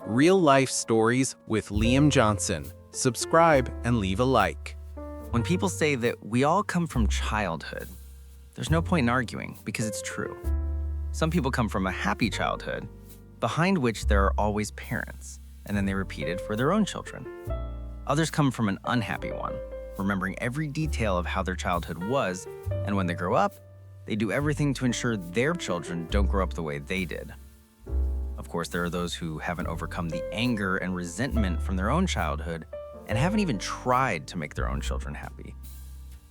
Real life stories with Liam Johnson. Subscribe and leave a like. When people say that we all come from childhood, there's no point in arguing because it's true. Some people come from a happy childhood, behind which there are always parents, and then they repeat it for their own children. Others come from an unhappy one, remembering every detail of how their childhood was, and when they grow up, they do everything to ensure their children don't grow up the way they did. Of course, there are those who haven't overcome the anger and resentment from their own childhood and haven't even tried to make their own children happy.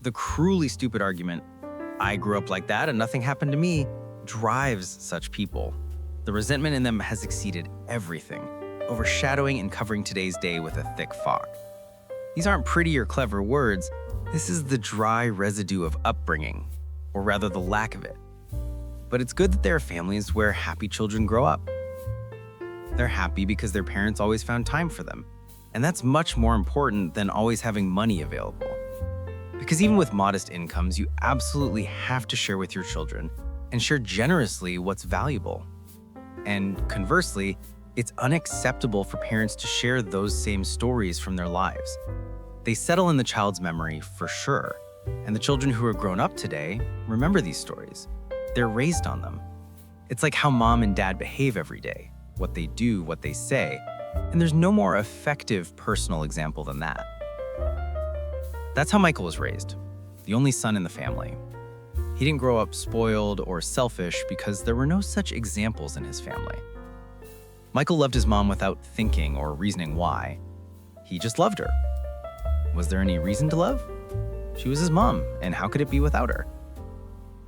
The cruelly stupid argument, "I grew up like that and nothing happened to me," drives such people. The resentment in them has exceeded everything, overshadowing and covering today's day with a thick fog. These aren't pretty or clever words. This is the dry residue of upbringing, or rather the lack of it. But it's good that there are families where happy children grow up. They're happy because their parents always found time for them. And that's much more important than always having money available. Because even with modest incomes, you absolutely have to share with your children and share generously what's valuable. And conversely, it's unacceptable for parents to share those same stories from their lives. They settle in the child's memory for sure. And the children who are grown up today remember these stories. They're raised on them. It's like how mom and dad behave every day, what they do, what they say, and there's no more effective personal example than that. That's how Michael was raised, the only son in the family. He didn't grow up spoiled or selfish because there were no such examples in his family. Michael loved his mom without thinking or reasoning why. He just loved her. Was there any reason to love? She was his mom, and how could it be without her?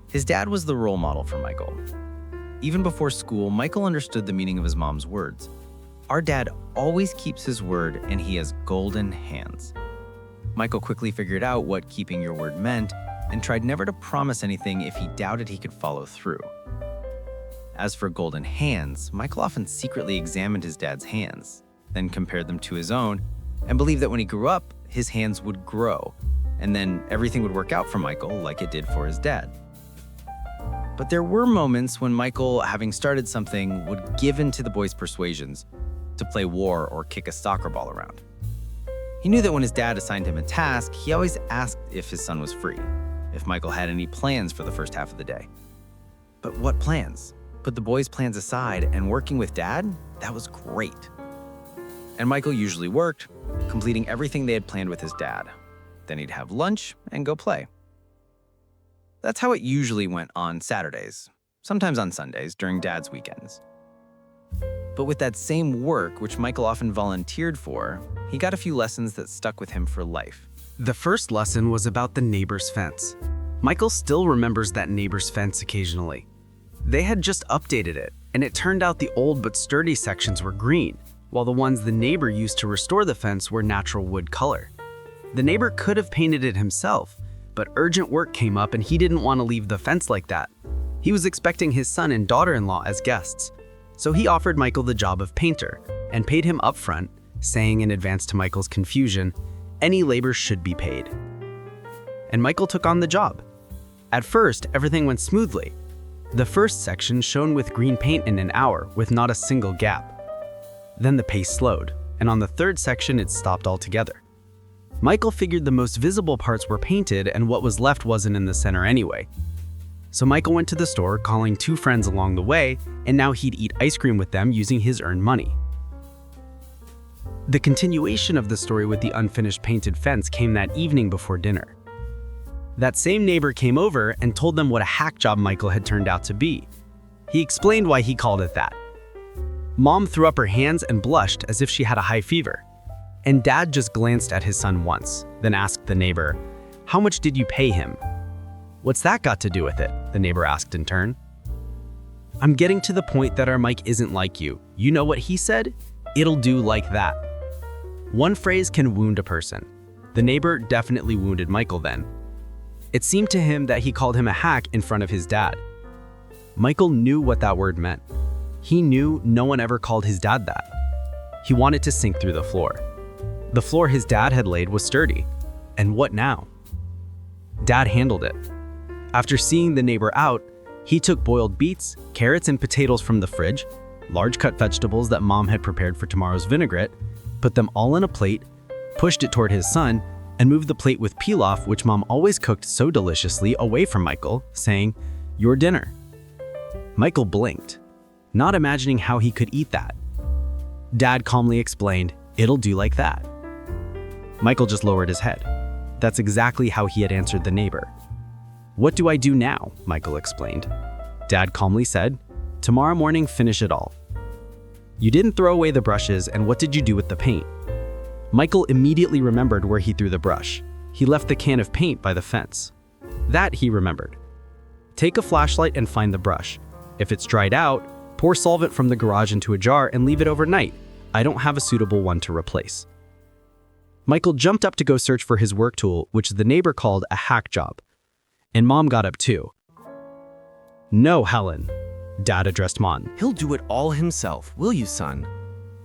His dad was the role model for Michael. Even before school, Michael understood the meaning of his mom's words. Our dad always keeps his word, and he has golden hands. Michael quickly figured out what keeping your word meant and tried never to promise anything if he doubted he could follow through. As for golden hands, Michael often secretly examined his dad's hands, then compared them to his own, and believed that when he grew up, his hands would grow, and then everything would work out for Michael like it did for his dad. But there were moments when Michael, having started something, would give in to the boys' persuasions to play war or kick a soccer ball around. He knew that when his dad assigned him a task, he always asked if his son was free, if Michael had any plans for the first half of the day. But what plans? Put the boys' plans aside, and working with dad, that was great. And Michael usually worked, completing everything they had planned with his dad. Then he'd have lunch and go play. That's how it usually went on Saturdays, sometimes on Sundays during dad's weekends. But with that same work, which Michael often volunteered for, he got a few lessons that stuck with him for life. The first lesson was about the neighbor's fence. Michael still remembers that neighbor's fence occasionally. They had just updated it, and it turned out the old but sturdy sections were green, while the ones the neighbor used to restore the fence were natural wood color. The neighbor could have painted it himself, but urgent work came up and he didn't want to leave the fence like that. He was expecting his son and daughter-in-law as guests. So he offered Michael the job of painter and paid him upfront, saying in advance to Michael's confusion, any labor should be paid. And Michael took on the job. At first, everything went smoothly. The first section shone with green paint in an hour with not a single gap. Then the pace slowed, and on the third section it stopped altogether. Michael figured the most visible parts were painted and what was left wasn't in the center anyway. So Michael went to the store, calling 2 friends along the way, and now he'd eat ice cream with them using his earned money. The continuation of the story with the unfinished painted fence came that evening before dinner. That same neighbor came over and told them what a hack job Michael had turned out to be. He explained why he called it that. Mom threw up her hands and blushed as if she had a high fever. And Dad just glanced at his son once, then asked the neighbor, "How much did you pay him?" "What's that got to do with it?" the neighbor asked in turn. "I'm getting to the point that our Mike isn't like you. You know what he said? It'll do like that." One phrase can wound a person. The neighbor definitely wounded Michael then. It seemed to him that he called him a hack in front of his dad. Michael knew what that word meant. He knew no one ever called his dad that. He wanted to sink through the floor. The floor his dad had laid was sturdy. And what now? Dad handled it. After seeing the neighbor out, he took boiled beets, carrots, and potatoes from the fridge, large cut vegetables that Mom had prepared for tomorrow's vinaigrette, put them all in a plate, pushed it toward his son, and moved the plate with pilaf, which Mom always cooked so deliciously, away from Michael, saying, "Your dinner." Michael blinked, not imagining how he could eat that. Dad calmly explained, "It'll do like that." Michael just lowered his head. That's exactly how he had answered the neighbor. "What do I do now?" Michael explained. Dad calmly said, "Tomorrow morning, finish it all." "You didn't throw away the brushes, and what did you do with the paint?" Michael immediately remembered where he threw the brush. He left the can of paint by the fence. That he remembered. "Take a flashlight and find the brush. If it's dried out, pour solvent from the garage into a jar and leave it overnight. I don't have a suitable one to replace." Michael jumped up to go search for his work tool, which the neighbor called a hack job. And Mom got up too. "No, Helen," Dad addressed Mom. "He'll do it all himself, will you, son?"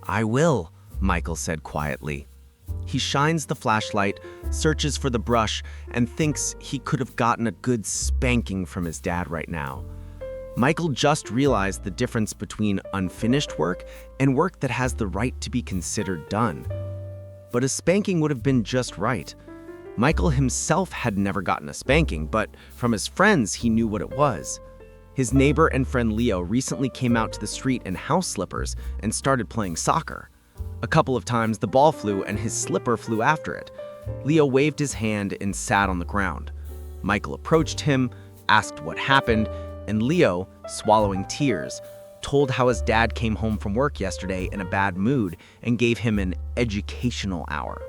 "I will," Michael said quietly. He shines the flashlight, searches for the brush, and thinks he could have gotten a good spanking from his dad right now. Michael just realized the difference between unfinished work and work that has the right to be considered done. But a spanking would have been just right. Michael himself had never gotten a spanking, but from his friends he knew what it was. His neighbor and friend Leo recently came out to the street in house slippers and started playing soccer. A couple of times the ball flew and his slipper flew after it. Leo waved his hand and sat on the ground. Michael approached him, asked what happened, and Leo, swallowing tears, told how his dad came home from work yesterday in a bad mood and gave him an educational hour.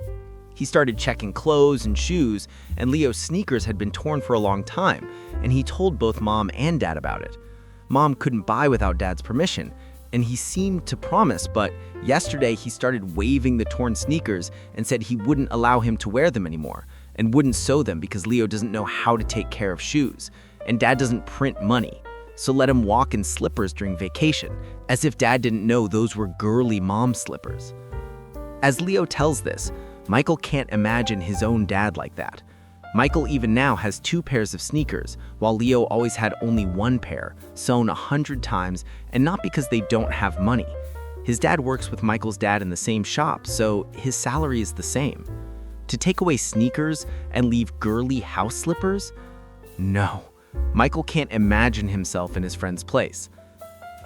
He started checking clothes and shoes, and Leo's sneakers had been torn for a long time, and he told both Mom and Dad about it. Mom couldn't buy without Dad's permission, and he seemed to promise, but yesterday he started waving the torn sneakers and said he wouldn't allow him to wear them anymore and wouldn't sew them because Leo doesn't know how to take care of shoes, and Dad doesn't print money. So let him walk in slippers during vacation, as if Dad didn't know those were girly mom slippers. As Leo tells this, Michael can't imagine his own dad like that. Michael even now has 2 pairs of sneakers, while Leo always had only 1 pair, sewn 100 times, and not because they don't have money. His dad works with Michael's dad in the same shop, so his salary is the same. To take away sneakers and leave girly house slippers? No. Michael can't imagine himself in his friend's place.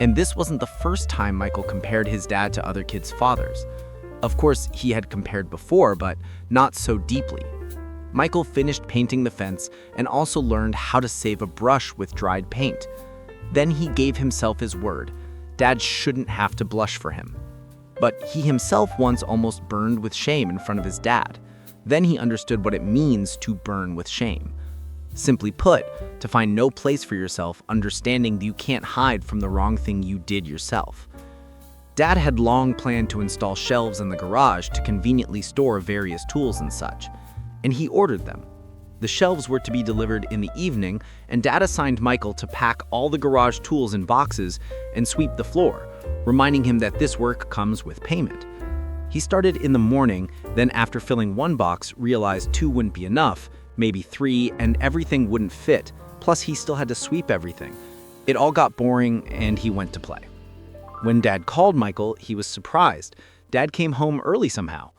And this wasn't the first time Michael compared his dad to other kids' fathers. Of course, he had compared before, but not so deeply. Michael finished painting the fence and also learned how to save a brush with dried paint. Then he gave himself his word. Dad shouldn't have to blush for him. But he himself once almost burned with shame in front of his dad. Then he understood what it means to burn with shame. Simply put, to find no place for yourself, understanding that you can't hide from the wrong thing you did yourself. Dad had long planned to install shelves in the garage to conveniently store various tools and such, and he ordered them. The shelves were to be delivered in the evening, and Dad assigned Michael to pack all the garage tools in boxes and sweep the floor, reminding him that this work comes with payment. He started in the morning, then after filling 1 box, realized 2 wouldn't be enough, maybe 3, and everything wouldn't fit, plus he still had to sweep everything. It all got boring, and he went to play. When Dad called Michael, he was surprised. Dad came home early somehow.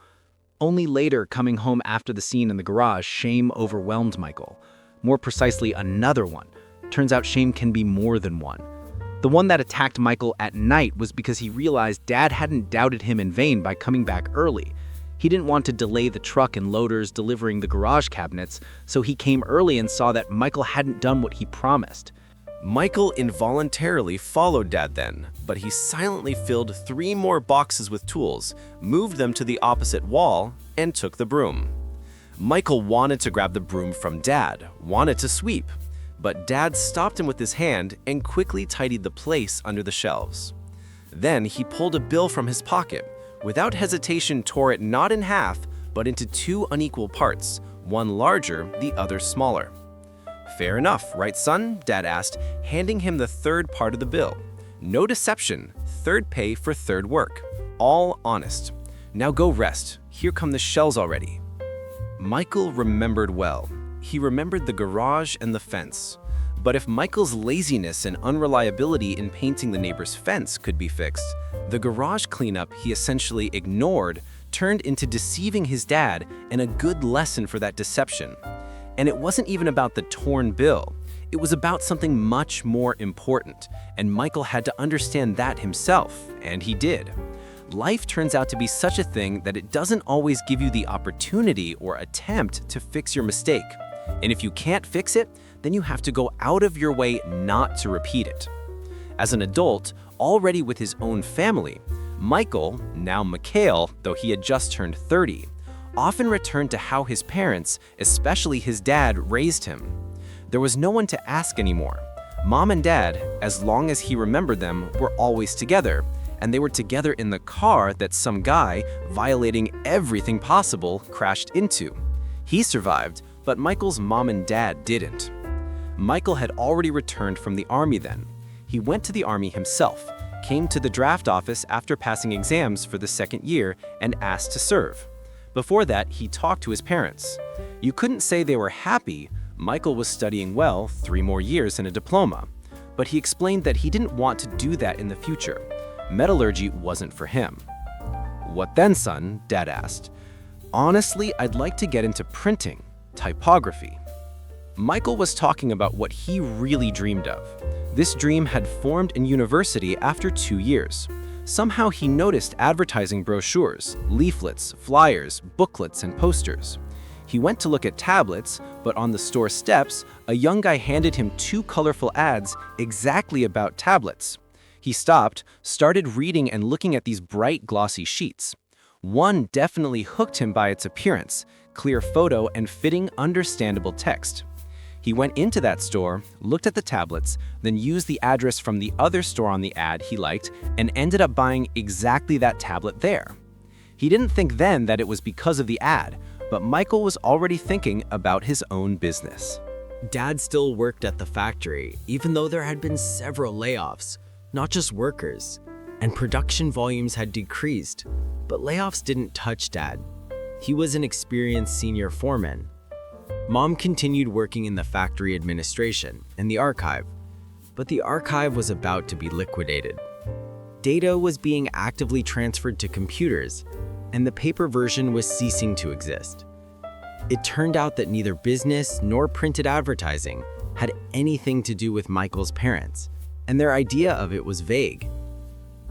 Only later, coming home after the scene in the garage, shame overwhelmed Michael. More precisely, another one. Turns out shame can be more than one. The one that attacked Michael at night was because he realized Dad hadn't doubted him in vain by coming back early. He didn't want to delay the truck and loaders delivering the garage cabinets, so he came early and saw that Michael hadn't done what he promised. Michael involuntarily followed Dad then, but he silently filled 3 more boxes with tools, moved them to the opposite wall, and took the broom. Michael wanted to grab the broom from Dad, wanted to sweep, but Dad stopped him with his hand and quickly tidied the place under the shelves. Then he pulled a bill from his pocket, without hesitation tore it not in half, but into 2 unequal parts, one larger, the other smaller. "Fair enough, right, son?" Dad asked, handing him the 3rd part of the bill. "No deception, 3rd pay for 3rd work. All honest. Now go rest. Here come the shells already." Michael remembered well. He remembered the garage and the fence. But if Michael's laziness and unreliability in painting the neighbor's fence could be fixed, the garage cleanup he essentially ignored turned into deceiving his dad and a good lesson for that deception. And it wasn't even about the torn bill. It was about something much more important, and Michael had to understand that himself, and he did. Life turns out to be such a thing that it doesn't always give you the opportunity or attempt to fix your mistake. And if you can't fix it, then you have to go out of your way not to repeat it. As an adult, already with his own family, Michael, now Mikhail, though he had just turned 30, often returned to how his parents, especially his dad, raised him. There was no one to ask anymore. Mom and Dad, as long as he remembered them, were always together, and they were together in the car that some guy, violating everything possible, crashed into. He survived, but Michael's mom and dad didn't. Michael had already returned from the army then. He went to the army himself, came to the draft office after passing exams for the second year, and asked to serve. Before that, he talked to his parents. You couldn't say they were happy. Michael was studying well, 3 more years and a diploma. But he explained that he didn't want to do that in the future. Metallurgy wasn't for him. "What then, son?" Dad asked. "Honestly, I'd like to get into printing, typography." Michael was talking about what he really dreamed of. This dream had formed in university after 2 years. Somehow he noticed advertising brochures, leaflets, flyers, booklets, and posters. He went to look at tablets, but on the store steps, a young guy handed him 2 colorful ads exactly about tablets. He stopped, started reading and looking at these bright, glossy sheets. One definitely hooked him by its appearance, clear photo and fitting, understandable text. He went into that store, looked at the tablets, then used the address from the other store on the ad he liked, and ended up buying exactly that tablet there. He didn't think then that it was because of the ad, but Michael was already thinking about his own business. Dad still worked at the factory, even though there had been several layoffs, not just workers, and production volumes had decreased. But layoffs didn't touch Dad. He was an experienced senior foreman. Mom continued working in the factory administration and the archive, but the archive was about to be liquidated. Data was being actively transferred to computers, and the paper version was ceasing to exist. It turned out that neither business nor printed advertising had anything to do with Michael's parents, and their idea of it was vague.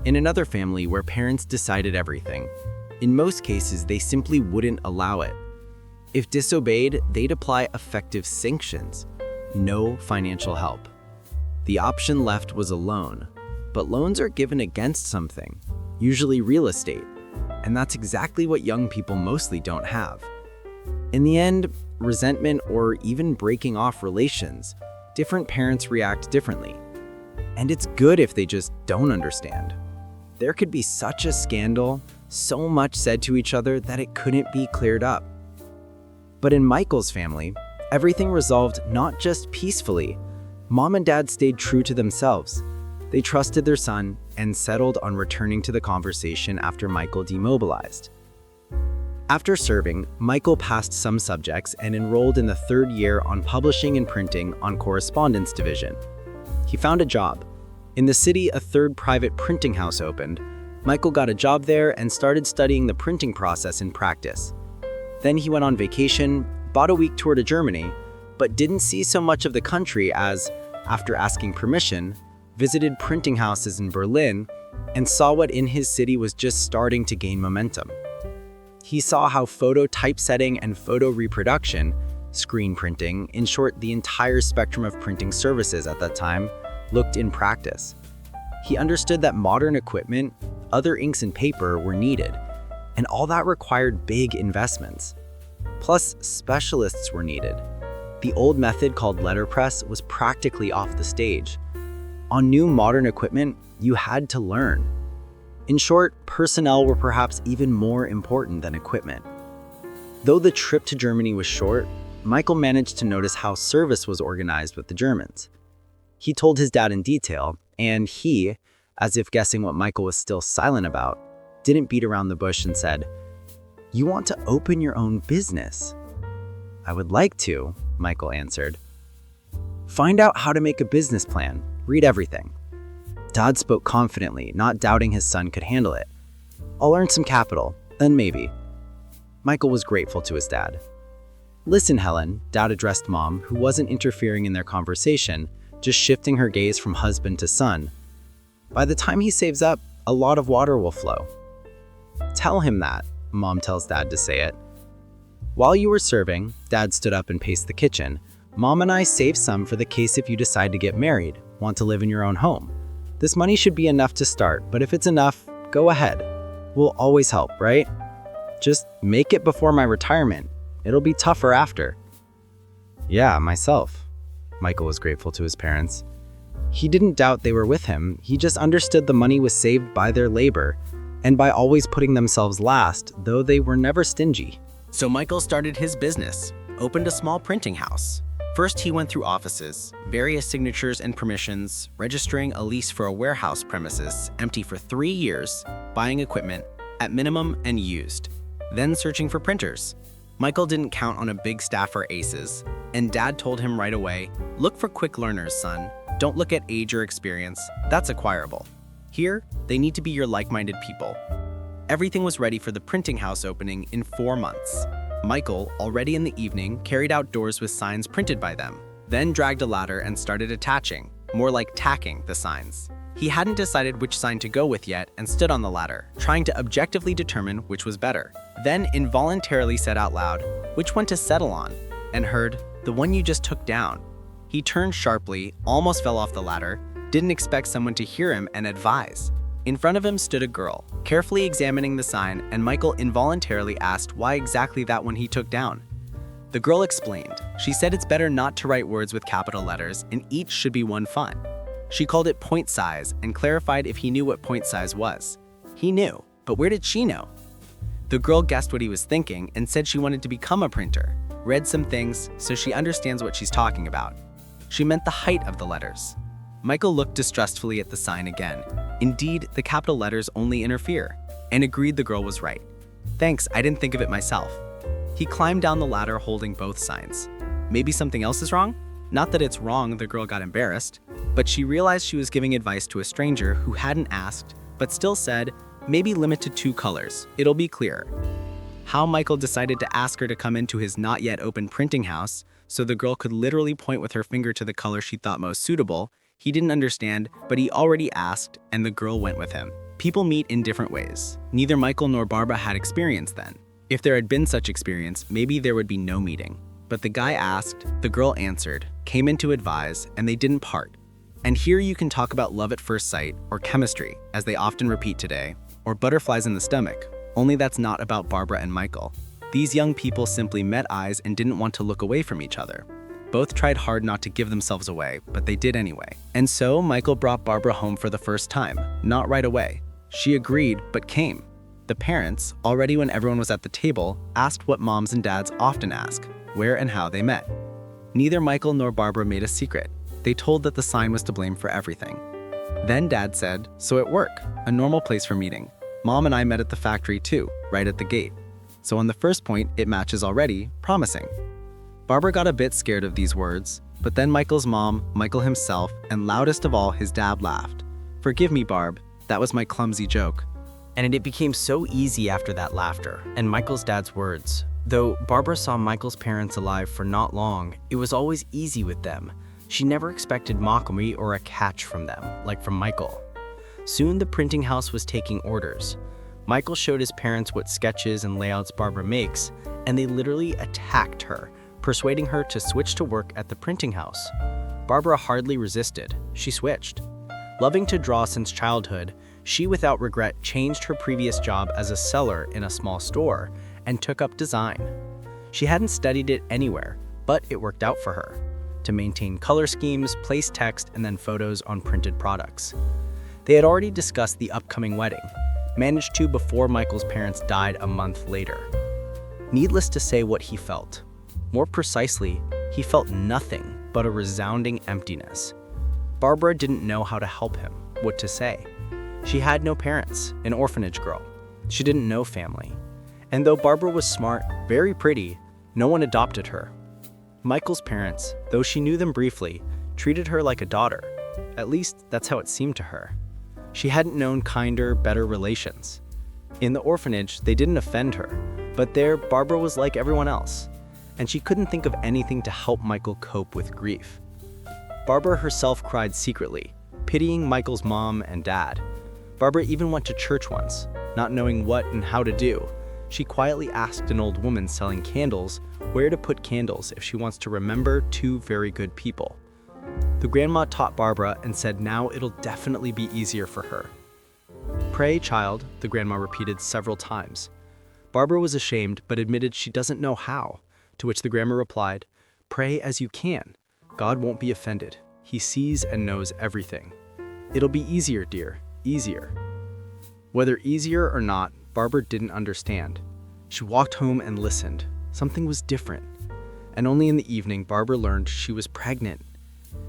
In another family where parents decided everything, in most cases they simply wouldn't allow it. If disobeyed, they'd apply effective sanctions, no financial help. The option left was a loan, but loans are given against something, usually real estate, and that's exactly what young people mostly don't have. In the end, resentment or even breaking off relations, different parents react differently. And it's good if they just don't understand. There could be such a scandal, so much said to each other that it couldn't be cleared up. But in Michael's family, everything resolved not just peacefully. Mom and Dad stayed true to themselves. They trusted their son and settled on returning to the conversation after Michael demobilized. After serving, Michael passed some subjects and enrolled in the 3rd year on publishing and printing on correspondence division. He found a job. In the city, a 3rd private printing house opened. Michael got a job there and started studying the printing process in practice. Then he went on vacation, bought a week tour to Germany, but didn't see so much of the country as, after asking permission, visited printing houses in Berlin and saw what in his city was just starting to gain momentum. He saw how photo typesetting and photo reproduction, screen printing, in short, the entire spectrum of printing services at that time, looked in practice. He understood that modern equipment, other inks and paper were needed, and all that required big investments. Plus, specialists were needed. The old method called letterpress was practically off the stage. On new modern equipment, you had to learn. In short, personnel were perhaps even more important than equipment. Though the trip to Germany was short, Michael managed to notice how service was organized with the Germans. He told his dad in detail, and he, as if guessing what Michael was still silent about, didn't beat around the bush and said, "You want to open your own business?" "I would like to," Michael answered. Find out how to make a business plan. Read everything. Dad spoke confidently, not doubting his son could handle it. I'll earn some capital, then maybe. Michael was grateful to his dad. Listen, Helen, Dad addressed Mom, who wasn't interfering in their conversation, just shifting her gaze from husband to son. By the time he saves up, a lot of water will flow. Tell him that, Mom tells Dad to say it. While you were serving, Dad stood up and paced the kitchen. Mom and I saved some for the case if you decide to get married, want to live in your own home. This money should be enough to start, but if it's enough, go ahead. We'll always help, right? Just make it before my retirement. It'll be tougher after. Yeah, myself. Michael was grateful to his parents. He didn't doubt they were with him. He just understood the money was saved by their labor and by always putting themselves last, though they were never stingy. So Michael started his business, opened a small printing house. First, he went through offices, various signatures and permissions, registering a lease for a warehouse premises empty for 3 years, buying equipment, at minimum and used, then searching for printers. Michael didn't count on a big staff or aces, and Dad told him right away, look for quick learners, son. Don't look at age or experience, that's acquirable. Here, they need to be your like-minded people. Everything was ready for the printing house opening in 4 months. Michael, already in the evening, carried out doors with signs printed by them, then dragged a ladder and started attaching, more like tacking, the signs. He hadn't decided which sign to go with yet and stood on the ladder, trying to objectively determine which was better. Then involuntarily said out loud, which one to settle on, and heard, the one you just took down. He turned sharply, almost fell off the ladder, didn't expect someone to hear him and advise. In front of him stood a girl, carefully examining the sign, and Michael involuntarily asked why exactly that one he took down. The girl explained. She said it's better not to write words with capital letters, and each should be one font. She called it point size and clarified if he knew what point size was. He knew, but where did she know? The girl guessed what he was thinking and said she wanted to become a printer, read some things, so she understands what she's talking about. She meant the height of the letters. Michael looked distrustfully at the sign again. Indeed, the capital letters only interfere, and agreed the girl was right. Thanks, I didn't think of it myself. He climbed down the ladder holding both signs. Maybe something else is wrong? Not that it's wrong, the girl got embarrassed, but she realized she was giving advice to a stranger who hadn't asked, but still said, maybe limit to 2 colors, it'll be clearer. How Michael decided to ask her to come into his not yet open printing house so the girl could literally point with her finger to the color she thought most suitable, he didn't understand, but he already asked, and the girl went with him. People meet in different ways. Neither Michael nor Barbara had experience then. If there had been such experience, maybe there would be no meeting. But the guy asked, the girl answered, came in to advise, and they didn't part. And here you can talk about love at first sight, or chemistry, as they often repeat today, or butterflies in the stomach, only that's not about Barbara and Michael. These young people simply met eyes and didn't want to look away from each other. Both tried hard not to give themselves away, but they did anyway. And so Michael brought Barbara home for the first time, not right away. She agreed, but came. The parents, already when everyone was at the table, asked what moms and dads often ask, where and how they met. Neither Michael nor Barbara made a secret. They told that the sign was to blame for everything. Then Dad said, so at work, a normal place for meeting. Mom and I met at the factory too, right at the gate. So on the first point, it matches already, promising. Barbara got a bit scared of these words, but then Michael's mom, Michael himself, and loudest of all, his dad laughed. Forgive me, Barb, that was my clumsy joke. And it became so easy after that laughter and Michael's dad's words. Though Barbara saw Michael's parents alive for not long, it was always easy with them. She never expected mockery or a catch from them, like from Michael. Soon the printing house was taking orders. Michael showed his parents what sketches and layouts Barbara makes, and they literally attacked her, persuading her to switch to work at the printing house. Barbara hardly resisted. She switched. Loving to draw since childhood, she without regret changed her previous job as a seller in a small store and took up design. She hadn't studied it anywhere, but it worked out for her to maintain color schemes, place text, and then photos on printed products. They had already discussed the upcoming wedding, managed to before Michael's parents died a month later. Needless to say what he felt. More precisely, he felt nothing but a resounding emptiness. Barbara didn't know how to help him, what to say. She had no parents, an orphanage girl. She didn't know family. And though Barbara was smart, very pretty, no one adopted her. Michael's parents, though she knew them briefly, treated her like a daughter. At least, that's how it seemed to her. She hadn't known kinder, better relations. In the orphanage, they didn't offend her, but there, Barbara was like everyone else, and she couldn't think of anything to help Michael cope with grief. Barbara herself cried secretly, pitying Michael's mom and dad. Barbara even went to church once, not knowing what and how to do. She quietly asked an old woman selling candles where to put candles if she wants to remember two very good people. The grandma taught Barbara and said now it'll definitely be easier for her. "Pray, child," the grandma repeated several times. Barbara was ashamed but admitted she doesn't know how, to which the grandma replied, "Pray as you can. God won't be offended. He sees and knows everything. It'll be easier, dear, easier." Whether easier or not, Barbara didn't understand. She walked home and listened. Something was different. And only in the evening, Barbara learned she was pregnant.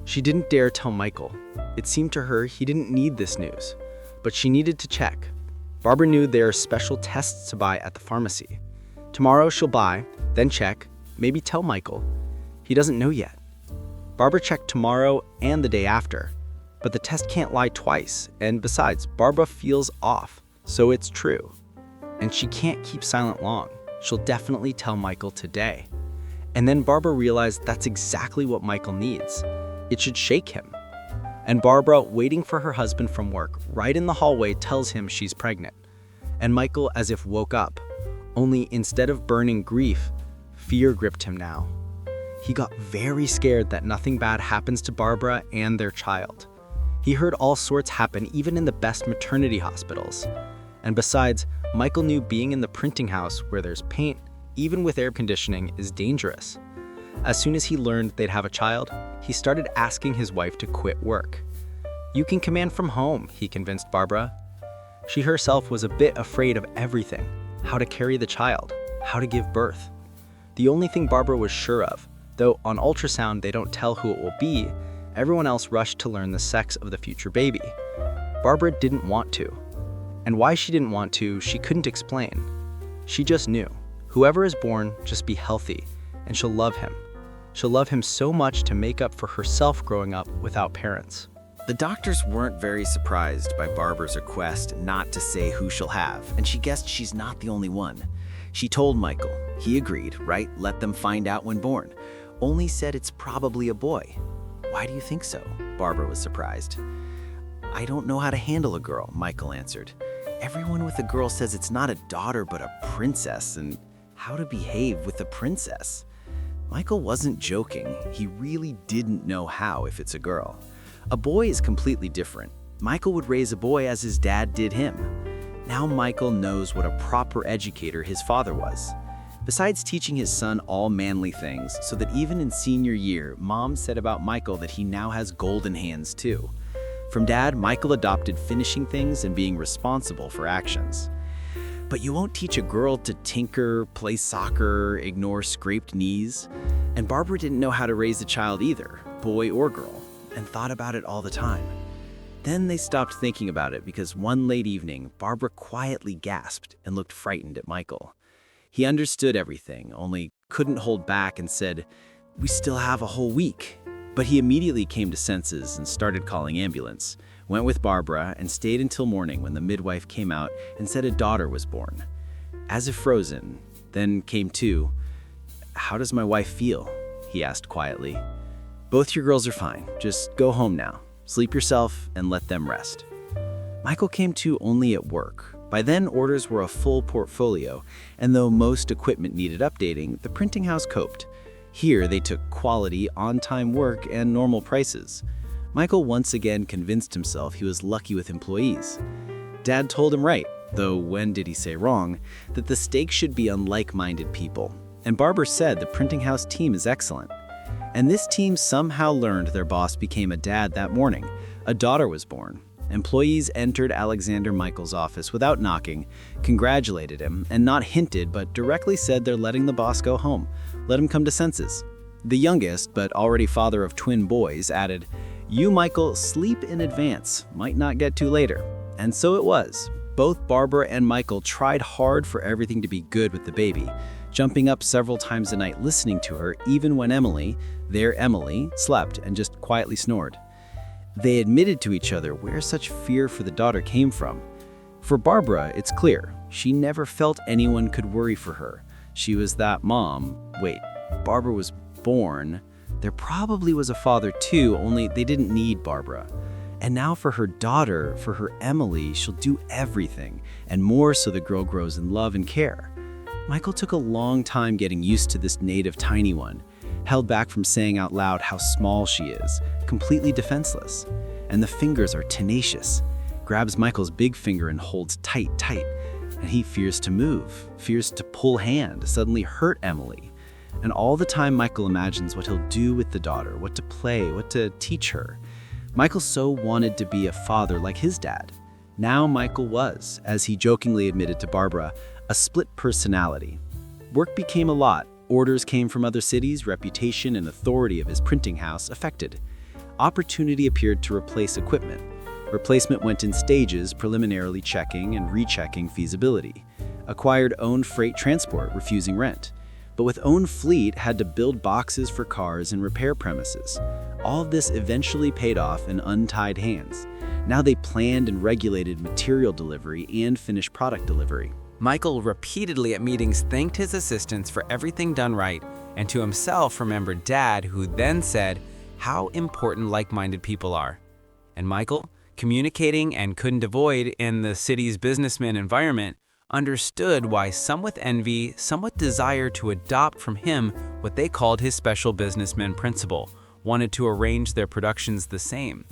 She didn't dare tell Michael. It seemed to her he didn't need this news, but she needed to check. Barbara knew there are special tests to buy at the pharmacy. Tomorrow she'll buy, then check, maybe tell Michael. He doesn't know yet. Barbara checked tomorrow and the day after, but the test can't lie twice, and besides, Barbara feels off, so it's true. And she can't keep silent long. She'll definitely tell Michael today. And then Barbara realized that's exactly what Michael needs. It should shake him. And Barbara, waiting for her husband from work, right in the hallway tells him she's pregnant. And Michael as if woke up. Only instead of burning grief, fear gripped him now. He got very scared that nothing bad happens to Barbara and their child. He heard all sorts happen even in the best maternity hospitals. And besides, Michael knew being in the printing house where there's paint, even with air conditioning, is dangerous. As soon as he learned they'd have a child, he started asking his wife to quit work. "You can command from home," he convinced Barbara. She herself was a bit afraid of everything: how to carry the child, how to give birth. The only thing Barbara was sure of, though on ultrasound they don't tell who it will be, everyone else rushed to learn the sex of the future baby. Barbara didn't want to. And why she didn't want to, she couldn't explain. She just knew. Whoever is born, just be healthy, and she'll love him. She'll love him so much to make up for herself growing up without parents. The doctors weren't very surprised by Barbara's request not to say who she'll have, and she guessed she's not the only one. She told Michael. He agreed, right? Let them find out when born. Only said it's probably a boy. "Why do you think so?" Barbara was surprised. "I don't know how to handle a girl," Michael answered. "Everyone with a girl says it's not a daughter but a princess, and how to behave with a princess." Michael wasn't joking. He really didn't know how if it's a girl. A boy is completely different. Michael would raise a boy as his dad did him. Now Michael knows what a proper educator his father was. Besides teaching his son all manly things, so that even in senior year, Mom said about Michael that he now has golden hands too. From Dad, Michael adopted finishing things and being responsible for actions. But you won't teach a girl to tinker, play soccer, ignore scraped knees. And Barbara didn't know how to raise a child either, boy or girl, and thought about it all the time. Then they stopped thinking about it because one late evening, Barbara quietly gasped and looked frightened at Michael. He understood everything, only couldn't hold back and said, "We still have a whole week." But he immediately came to senses and started calling ambulance, went with Barbara, and stayed until morning when the midwife came out and said a daughter was born. As if frozen, then came to. "How does my wife feel?" he asked quietly. "Both your girls are fine. Just go home now. Sleep yourself and let them rest." Michael came to only at work. By then, orders were a full portfolio, and though most equipment needed updating, the printing house coped. Here, they took quality, on-time work and normal prices. Michael once again convinced himself he was lucky with employees. Dad told him right, though when did he say wrong, that the stakes should be on like-minded people. And Barbara said the printing house team is excellent. And this team somehow learned their boss became a dad that morning. A daughter was born. Employees entered Alexander Michael's office without knocking, congratulated him, and not hinted but directly said they're letting the boss go home. Let him come to senses. The youngest, but already father of twin boys, added, "You, Michael, sleep in advance. Might not get to later." And so it was. Both Barbara and Michael tried hard for everything to be good with the baby, jumping up several times a night listening to her even when Emily, their Emily, slept and just quietly snored. They admitted to each other where such fear for the daughter came from. For Barbara, it's clear. She never felt anyone could worry for her. She was that mom. Wait, Barbara was born. There probably was a father too, only they didn't need Barbara. And now for her daughter, for her Emily, she'll do everything, and more so the girl grows in love and care. Michael took a long time getting used to this native tiny one, held back from saying out loud how small she is, completely defenseless. And the fingers are tenacious. Grabs Michael's big finger and holds tight. And he fears to move, fears to pull hand, suddenly hurt Emily. And all the time Michael imagines what he'll do with the daughter, what to play, what to teach her. Michael so wanted to be a father like his dad. Now Michael was, as he jokingly admitted to Barbara, a split personality. Work became a lot. Orders came from other cities, reputation and authority of his printing house affected. Opportunity appeared to replace equipment. Replacement went in stages, preliminarily checking and rechecking feasibility. Acquired owned freight transport, refusing rent. But with own fleet, had to build boxes for cars and repair premises. All of this eventually paid off in untied hands. Now they planned and regulated material delivery and finished product delivery. Michael repeatedly at meetings thanked his assistants for everything done right, and to himself remembered Dad, who then said how important like-minded people are. And Michael, communicating and couldn't avoid in the city's businessman environment, understood why some with envy, some with desire to adopt from him what they called his special businessman principle, wanted to arrange their productions the same.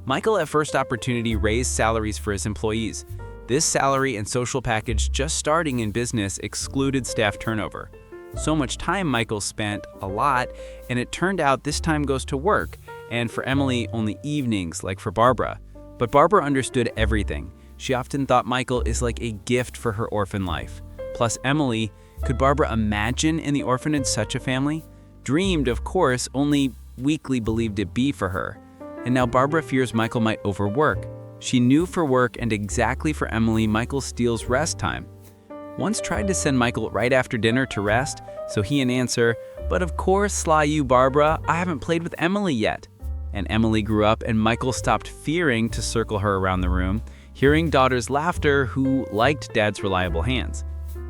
Michael at first opportunity raised salaries for his employees. This salary and social package just starting in business excluded staff turnover. So much time Michael spent, a lot, and it turned out this time goes to work, and for Emily only evenings like for Barbara. But Barbara understood everything. She often thought Michael is like a gift for her orphan life. Plus Emily, could Barbara imagine in the orphanage such a family? Dreamed, of course, only weakly believed it be for her. And now Barbara fears Michael might overwork. She knew for work and exactly for Emily, Michael steals rest time. Once tried to send Michael right after dinner to rest, so he an answer, "But of course, sly you, Barbara, I haven't played with Emily yet." And Emily grew up and Michael stopped fearing to circle her around the room, hearing daughter's laughter who liked Dad's reliable hands.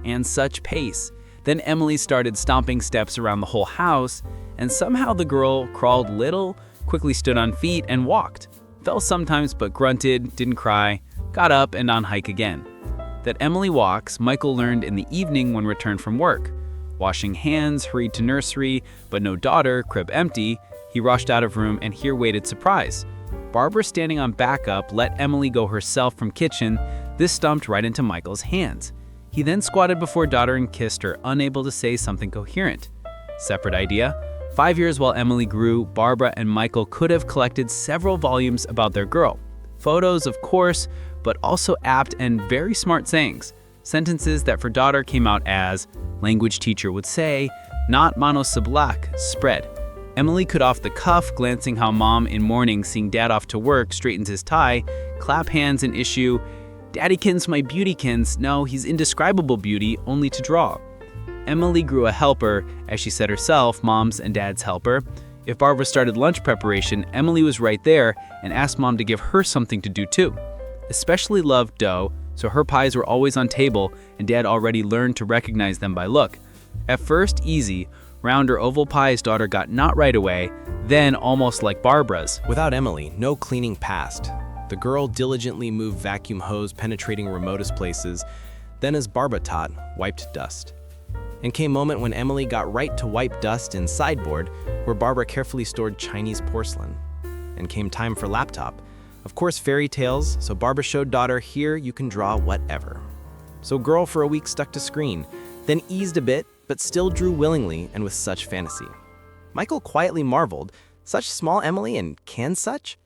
And such pace. Then Emily started stomping steps around the whole house, and somehow the girl crawled little, quickly stood on feet and walked. Fell sometimes but grunted, didn't cry, got up and on hike again. That Emily walks, Michael learned in the evening when returned from work. Washing hands, hurried to nursery, but no daughter, crib empty, he rushed out of room and here waited surprise. Barbara standing on backup let Emily go herself from kitchen. This stumped right into Michael's hands. He then squatted before daughter and kissed her, unable to say something coherent. Separate idea. 5 years while Emily grew, Barbara and Michael could have collected several volumes about their girl. Photos, of course, but also apt and very smart sayings. Sentences that for daughter came out as, language teacher would say, not monosyllabic, spread. Emily could off the cuff, glancing how mom in morning seeing dad off to work straightens his tie, clap hands and issue, Daddykins my beautykins, no, he's indescribable beauty, only to draw. Emily grew a helper, as she said herself, mom's and dad's helper. If Barbara started lunch preparation, Emily was right there and asked mom to give her something to do too. Especially loved dough, so her pies were always on table and dad already learned to recognize them by look. At first easy, round or oval pies daughter got not right away, then almost like Barbara's. Without Emily, no cleaning passed. The girl diligently moved vacuum hose penetrating remotest places, then as Barbara taught, wiped dust. And came moment when Emily got right to wipe dust in sideboard, where Barbara carefully stored Chinese porcelain. And came time for laptop. Of course, fairy tales, so Barbara showed daughter, here you can draw whatever. So girl for a week stuck to screen, then eased a bit, but still drew willingly and with such fantasy. Michael quietly marveled, such small Emily and can such?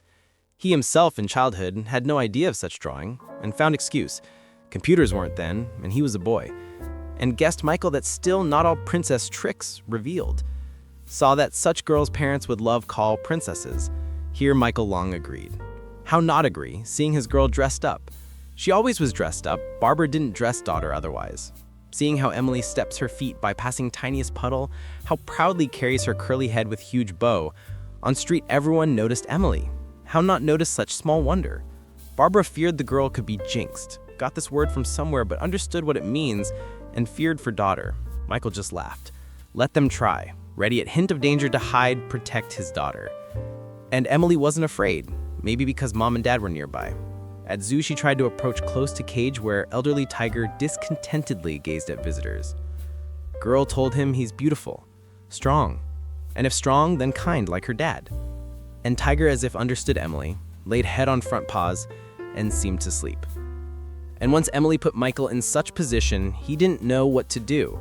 He himself in childhood had no idea of such drawing and found excuse. Computers weren't then, and he was a boy. And guessed Michael that still not all princess tricks revealed. Saw that such girls' parents would love call princesses. Here Michael long agreed. How not agree, seeing his girl dressed up? She always was dressed up. Barbara didn't dress daughter otherwise. Seeing how Emily steps her feet by passing tiniest puddle, how proudly carries her curly head with huge bow. On street, everyone noticed Emily. How not notice such small wonder? Barbara feared the girl could be jinxed, got this word from somewhere but understood what it means, and feared for daughter. Michael just laughed. Let them try, ready at hint of danger to hide, protect his daughter. And Emily wasn't afraid, maybe because mom and dad were nearby. At zoo, she tried to approach close to cage where elderly Tiger discontentedly gazed at visitors. Girl told him he's beautiful, strong, and if strong, then kind like her dad. And Tiger, as if understood Emily, laid head on front paws and seemed to sleep. And once Emily put Michael in such position, he didn't know what to do.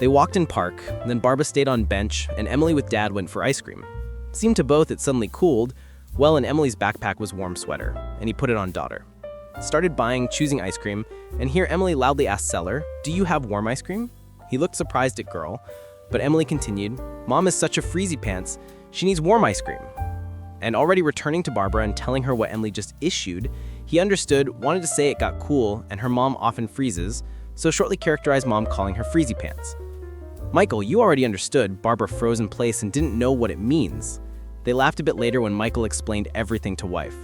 They walked in park, then Barbara stayed on bench, and Emily with dad went for ice cream. Seemed to both it suddenly cooled. Well, in Emily's backpack was warm sweater, and he put it on daughter. Started buying, choosing ice cream, and here Emily loudly asked seller, "Do you have warm ice cream?" He looked surprised at girl, but Emily continued, "Mom is such a freezy pants, she needs warm ice cream." And already returning to Barbara and telling her what Emily just issued, he understood, wanted to say it got cool, and her mom often freezes, so shortly characterized mom calling her freezy pants. "Michael, you already understood." Barbara froze in place and didn't know what it means. They laughed a bit later when Michael explained everything to wife.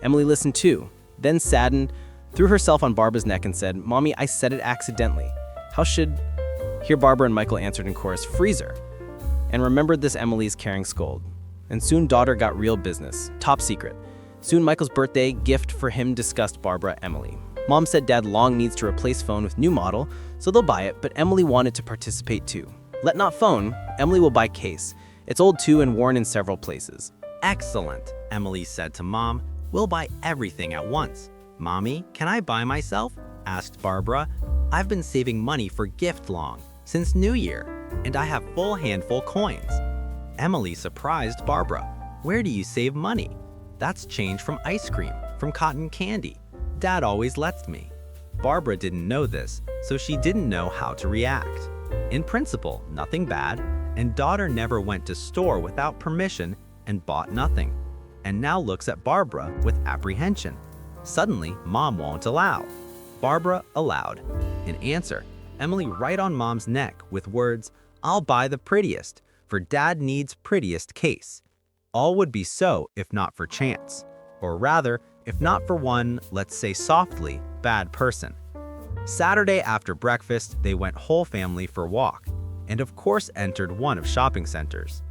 Emily listened too, then saddened, threw herself on Barbara's neck and said, "Mommy, I said it accidentally. How should—" Here Barbara and Michael answered in chorus, "Freezer." And remembered this Emily's caring scold. And soon daughter got real business, top secret. Soon Michael's birthday gift for him discussed Barbara, Emily. Mom said dad long needs to replace phone with new model, so they'll buy it, but Emily wanted to participate too. Let not phone, Emily will buy case. It's old too and worn in several places. Excellent, Emily said to Mom. We'll buy everything at once. Mommy, can I buy myself? Asked Barbara. I've been saving money for gift long, since New Year, and I have full handful coins. Emily surprised Barbara. Where do you save money? That's change from ice cream, from cotton candy. Dad always lets me. Barbara didn't know this, so she didn't know how to react. In principle, nothing bad, and daughter never went to store without permission and bought nothing, and now looks at Barbara with apprehension. Suddenly, Mom won't allow. Barbara allowed. In answer, Emily right on Mom's neck with words, I'll buy the prettiest, for Dad needs prettiest case. All would be so if not for chance, or rather, if not for one, let's say softly, bad person. Saturday after breakfast, they went whole family for a walk, and of course entered one of shopping centers.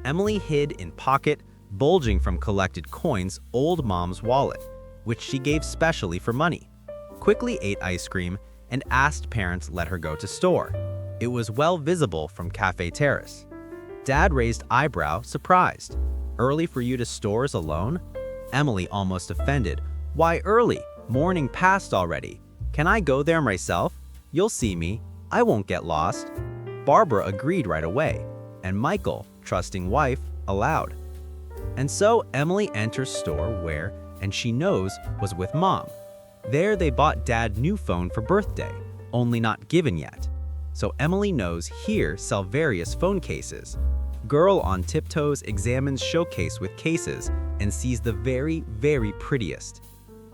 Emily hid in pocket, bulging from collected coins, old Mom's wallet, which she gave specially for money. Quickly ate ice cream and asked parents let her go to store. It was well visible from Cafe Terrace. Dad raised eyebrow, surprised. Early for you to stores alone? Emily almost offended. Why early? Morning passed already. Can I go there myself? You'll see me. I won't get lost. Barbara agreed right away, and Michael, trusting wife, allowed. And so Emily enters store where, and she knows, was with Mom. There they bought Dad new phone for birthday, only not given yet. So Emily knows here sell various phone cases. Girl on tiptoes examines showcase with cases and sees the very, very prettiest.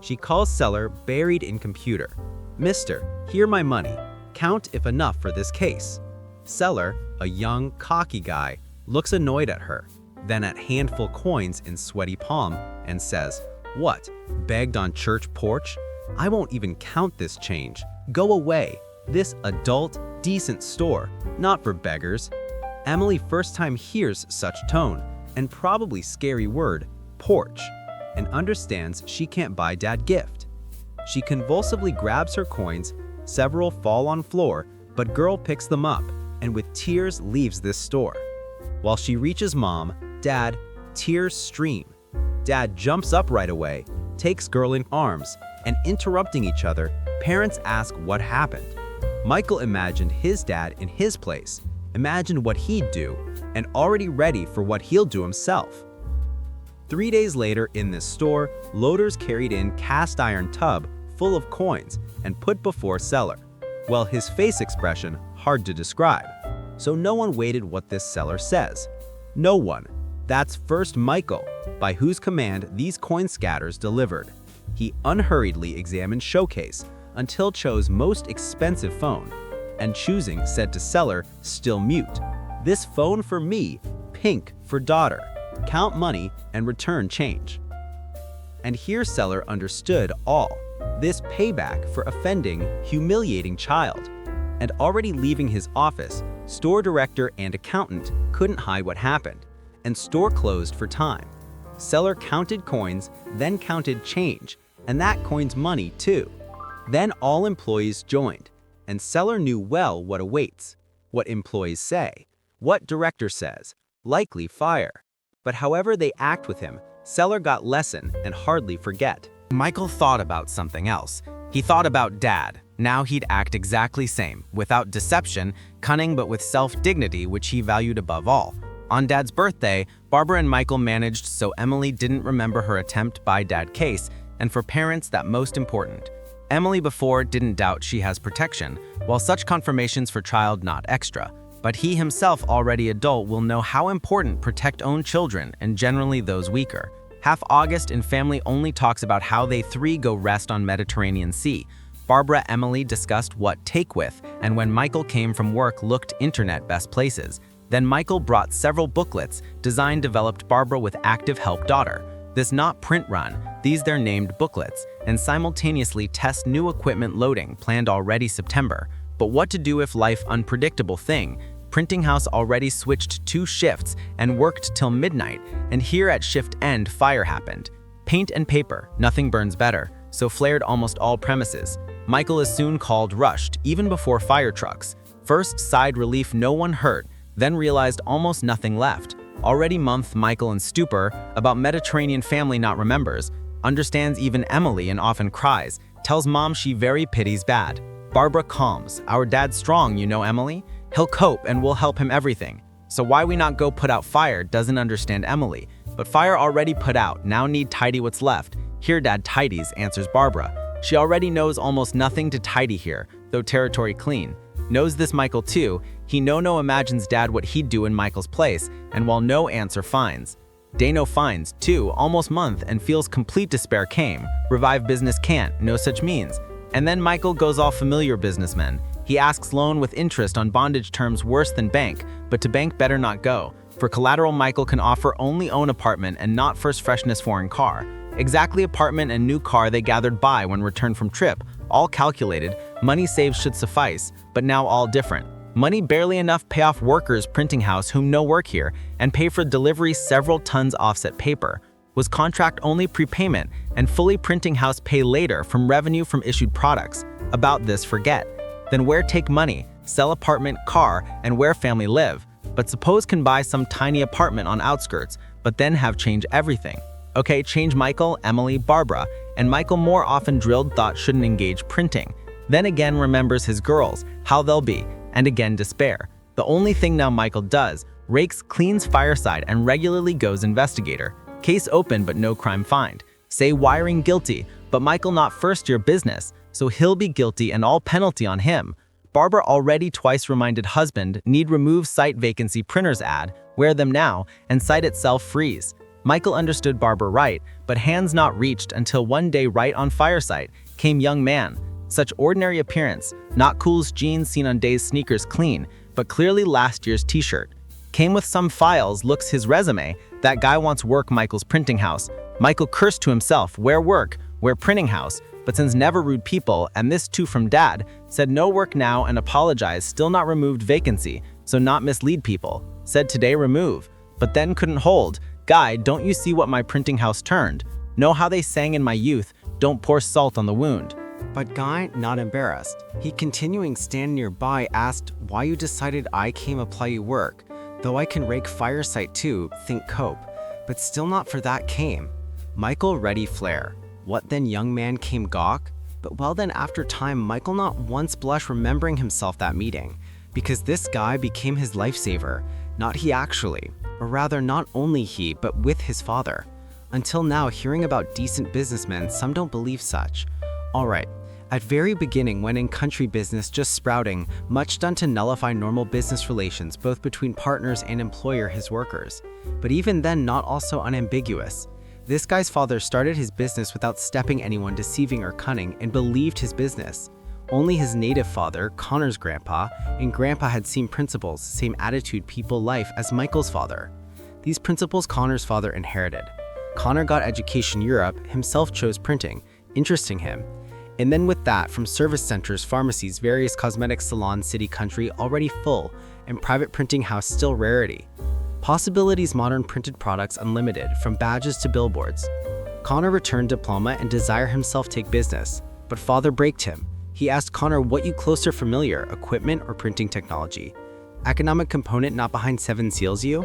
She calls seller buried in computer. Mister, here my money. Count if enough for this case. Seller, a young, cocky guy, looks annoyed at her, then at handful coins in sweaty palm and says, What, begged on church porch? I won't even count this change. Go away. This adult, decent store, not for beggars. Emily first time hears such tone, and probably scary word, porch, and understands she can't buy Dad gift. She convulsively grabs her coins, several fall on floor, but girl picks them up, and with tears leaves this store. While she reaches Mom, Dad, tears stream. Dad jumps up right away, takes girl in arms, and interrupting each other, parents ask what happened. Michael imagined his dad in his place, imagined what he'd do, and already ready for what he'll do himself. 3 days later in this store, loaders carried in cast iron tub full of coins and put before seller. Well, his face expression hard to describe. So no one waited what this seller says. No one. That's first Michael, by whose command these coin scatters delivered. He unhurriedly examined Showcase until chose most expensive phone, and choosing said to seller, still mute, "This phone for me, pink for daughter. Count money and return change." And here seller understood all. This payback for offending, humiliating child. And already leaving his office, store director and accountant couldn't hide what happened, and store closed for time. Seller counted coins, then counted change, and that coin's money too. Then all employees joined, and seller knew well what awaits, what employees say, what director says, likely fire. But however they act with him, seller got lesson and hardly forget. Michael thought about something else. He thought about Dad. Now he'd act exactly same, without deception, cunning but with self-dignity which he valued above all. On Dad's birthday, Barbara and Michael managed so Emily didn't remember her attempt by Dad case, and for parents that most important. Emily before didn't doubt she has protection, while such confirmations for child not extra. But he himself already adult will know how important protect own children and generally those weaker. Half August in family only talks about how they three go rest on Mediterranean Sea. Barbara Emily discussed what take with, and when Michael came from work looked internet best places. Then Michael brought several booklets, design developed Barbara with active help daughter. This not print run, these they're named booklets, and simultaneously test new equipment loading planned already September. But what to do if life unpredictable thing? Printing house already switched 2 shifts and worked till midnight, and here at shift end fire happened. Paint and paper, nothing burns better, so flared almost all premises. Michael is soon called rushed, even before fire trucks. First sighed relief no one hurt, then realized almost nothing left. Already month Michael in stupor, about Mediterranean family not remembers, understands even Emily and often cries, tells mom she very pities bad. Barbara calms, our dad's strong you know Emily? He'll cope and we'll help him everything. So why we not go put out fire doesn't understand Emily. But fire already put out, now need tidy what's left. Here dad tidies, answers Barbara. She already knows almost nothing to tidy here, though territory clean. Knows this Michael too, he no imagines dad what he'd do in Michael's place, and while no answer finds. Dano finds, too, almost month and feels complete despair came. Revive business can't, no such means. And then Michael goes all familiar businessman. He asks loan with interest on bondage terms worse than bank, but to bank better not go. For collateral Michael can offer only own apartment and not first freshness foreign car. Exactly apartment and new car they gathered by when returned from trip, all calculated, money saved should suffice, but now all different. Money barely enough pay off workers printing house whom no work here, and pay for delivery several tons offset paper. Was contract only prepayment, and fully printing house pay later from revenue from issued products. About this forget. Then where take money, sell apartment, car, and where family live. But suppose can buy some tiny apartment on outskirts, but then have change everything. Okay, change Michael, Emily, Barbara, and Michael more often drilled thought shouldn't engage printing. Then again remembers his girls, how they'll be, and again despair. The only thing now Michael does, rakes, cleans fireside, and regularly goes investigator. Case open but no crime find. Say wiring guilty, but Michael not first year business, so he'll be guilty and all penalty on him. Barbara already twice reminded husband need remove site vacancy printers ad, wear them now, and site itself freeze. Michael understood Barbara right, but hands not reached until one day right on fireside came young man. Such ordinary appearance, not cool's jeans seen on day's sneakers clean, but clearly last year's t-shirt. Came with some files, looks his resume, that guy wants work Michael's printing house. Michael cursed to himself, where work, where printing house, but since never rude people, and this too from dad, said no work now and apologized still not removed vacancy, so not mislead people. Said today remove, but then couldn't hold. Guy, don't you see what my printing house turned? Know how they sang in my youth, don't pour salt on the wound. But Guy, not embarrassed, he continuing stand nearby asked why you decided I came apply you work, though I can rake fireside too, think cope, but still not for that came. Michael ready flare. What then young man came gawk? But well then after time Michael not once blush remembering himself that meeting, because this guy became his lifesaver, not he actually, or rather not only he but with his father. Until now hearing about decent businessmen some don't believe such. Alright, at very beginning when in country business just sprouting, much done to nullify normal business relations both between partners and employer his workers. But even then not also unambiguous. This guy's father started his business without stepping anyone deceiving or cunning and believed his business. Only his native father, Connor's grandpa, and grandpa had same principles, same attitude, people, life as Michael's father. These principles Connor's father inherited. Connor got education in Europe, himself chose printing, interesting him. And then with that, from service centers, pharmacies, various cosmetic salons, city, country already full, and private printing house still rarity. Possibilities modern printed products unlimited, from badges to billboards. Connor returned diploma and desire himself take business, but father braked him. He asked Connor what you closer familiar, equipment or printing technology. Economic component not behind 7 seals you?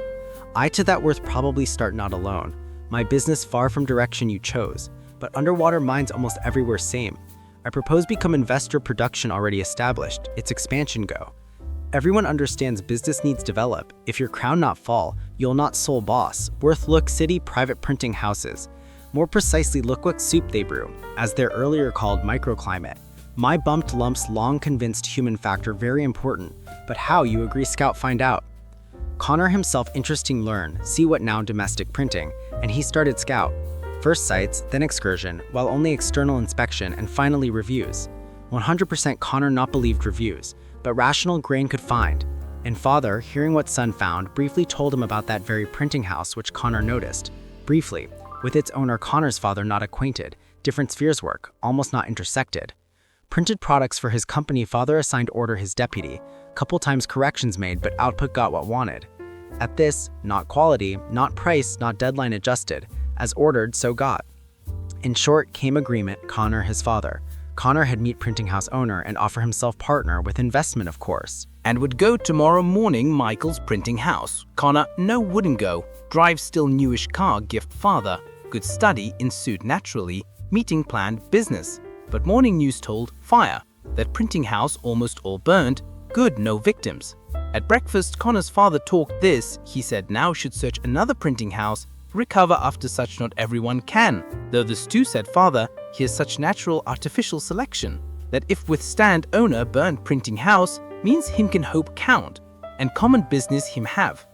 I to that worth probably start not alone. My business far from direction you chose, but underwater mines almost everywhere same. I propose become investor production already established, its expansion go. Everyone understands business needs develop. If your crown not fall, you'll not sole boss. Worth look city private printing houses. More precisely look what soup they brew, as they're earlier called microclimate. My bumped lumps long convinced human factor very important, but how you agree scout find out. Connor himself interesting learn, see what now domestic printing, and he started scout. First sites, then excursion, while only external inspection and finally reviews. 100% Connor not believed reviews, but rational grain could find. And father, hearing what son found, briefly told him about that very printing house which Connor noticed. Briefly, with its owner Connor's father not acquainted, different spheres work, almost not intersected. Printed products for his company father assigned order his deputy, couple times corrections made but output got what wanted. At this, not quality, not price, not deadline adjusted, as ordered so got. In short, came agreement, Connor his father. Connor had meet printing house owner and offer himself partner with investment of course. And would go tomorrow morning Michael's printing house. Connor no wouldn't go. Drive still newish car gift father. Good study ensued naturally. Meeting planned business. But morning news told fire. That printing house almost all burned. Good, no victims. At breakfast, Connor's father talked this. He said now should search another printing house. Recover after such not everyone can. Though the stew said father, here's such natural artificial selection. That if withstand owner burned printing house, means him can hope count. And common business him have.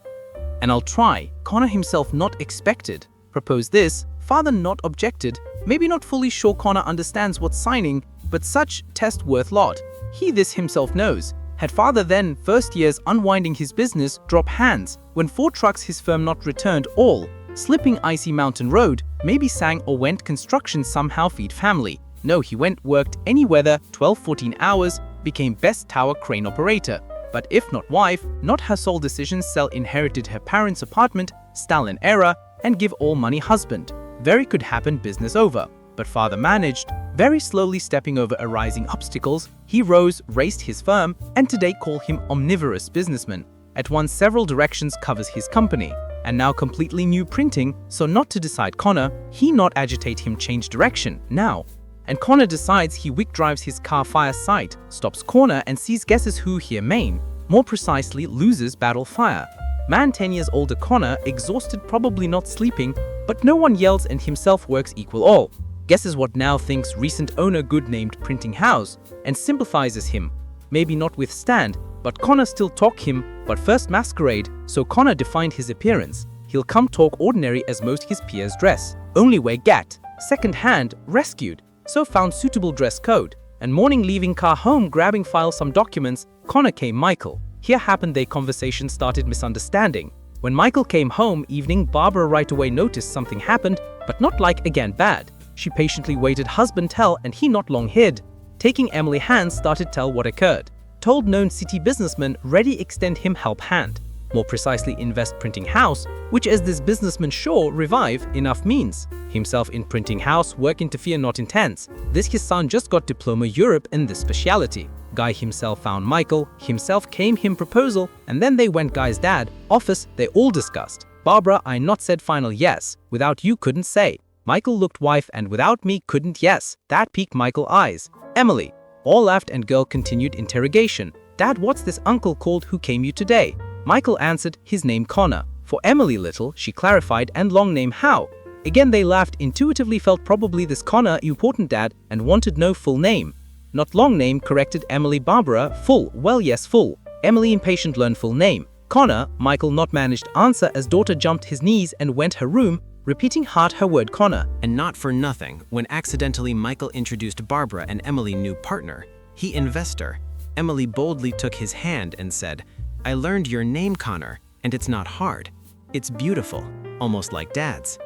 And I'll try. Connor himself not expected. Proposed this. Father not objected. Maybe not fully sure Connor understands what's signing, but such test worth lot. He this himself knows. Had father then, first years unwinding his business, drop hands, when 4 trucks his firm not returned all, slipping icy mountain road, maybe sang or went construction somehow feed family. No, he went worked any weather, 12-14 hours, became best tower crane operator. But if not wife, not her sole decision sell inherited her parents' apartment, Stalin era, and give all money husband. Very could happen business over. But father managed, very slowly stepping over arising obstacles, he rose, raised his firm, and today call him omnivorous businessman. At once several directions covers his company, and now completely new printing, so not to decide Connor, he not agitate him change direction, now. And Connor decides he wick drives his car fire sight, stops corner and sees guesses who here main, more precisely loses battle fire. Man 10 years older Connor, exhausted probably not sleeping, but no one yells and himself works equal all. Guesses what now thinks recent owner good named printing house, and sympathizes him. Maybe not withstand, but Connor still talk him, but first masquerade, so Connor defined his appearance. He'll come talk ordinary as most his peers dress. Only wear gat, second hand, rescued, so found suitable dress code. And morning leaving car home grabbing file some documents, Connor came Michael. Here happened they conversation started misunderstanding. When Michael came home evening, Barbara right away noticed something happened, but not like again bad. She patiently waited husband tell and he not long hid. Taking Emily hand started tell what occurred. Told known city businessman ready extend him help hand. More precisely invest printing house, which as this businessman sure revive enough means. Himself in printing house, work interfere not intense. This his son just got diploma Europe in this speciality. Guy himself found Michael, himself came him proposal, and then they went guy's dad, office they all discussed. Barbara I not said final yes, without you couldn't say. Michael looked wife and without me couldn't yes, that piqued Michael eyes. Emily. All laughed and girl continued interrogation. Dad what's this uncle called who came you today? Michael answered his name Connor. For Emily little, she clarified and long name how. Again they laughed intuitively felt probably this Connor important dad and wanted no full name. Not long name corrected Emily Barbara full well yes full. Emily impatient learn full name. Connor, Michael not managed answer as daughter jumped his knees and went her room, repeating hard her word Connor. And not for nothing, when accidentally Michael introduced Barbara and Emily new partner, he investor. Emily boldly took his hand and said, "I learned your name, Connor, and it's not hard. It's beautiful, almost like Dad's."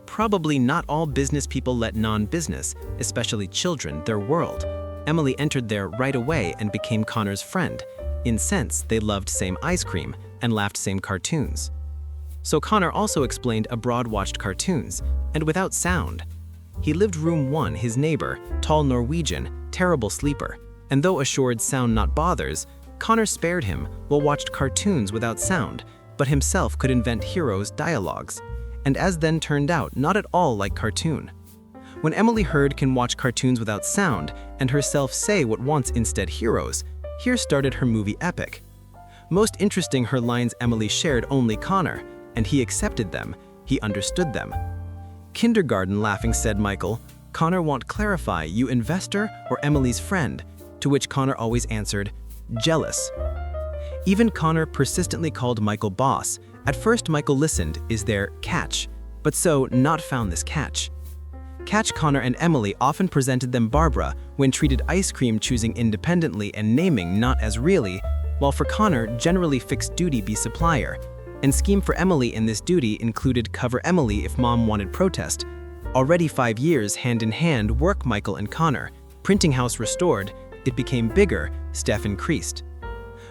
Probably not all business people let non-business, especially children, their world. Emily entered there right away and became Connor's friend. In sense, they loved same ice cream and laughed same cartoons. So Connor also explained abroad watched cartoons, and without sound. He lived room 1, his neighbor, tall Norwegian, terrible sleeper, and though assured sound not bothers, Connor spared him while watched cartoons without sound, but himself could invent heroes' dialogues, and as then turned out, not at all like cartoon. When Emily Heard can watch cartoons without sound and herself say what wants instead heroes, here started her movie epic. Most interesting her lines Emily shared only Connor, and he accepted them, he understood them. Kindergarten laughing said Michael, "Connor won't clarify, you investor or Emily's friend?" To which Connor always answered, "Jealous." Even Connor persistently called Michael boss. At first Michael listened, is there catch? But so not found this catch. Catch Connor and Emily often presented them Barbara when treated ice cream choosing independently and naming not as really, while for Connor generally fixed duty be supplier. And scheme for Emily in this duty included cover Emily if mom wanted protest. Already 5 years hand in hand work Michael and Connor. Printing house restored, it became bigger, Steph increased.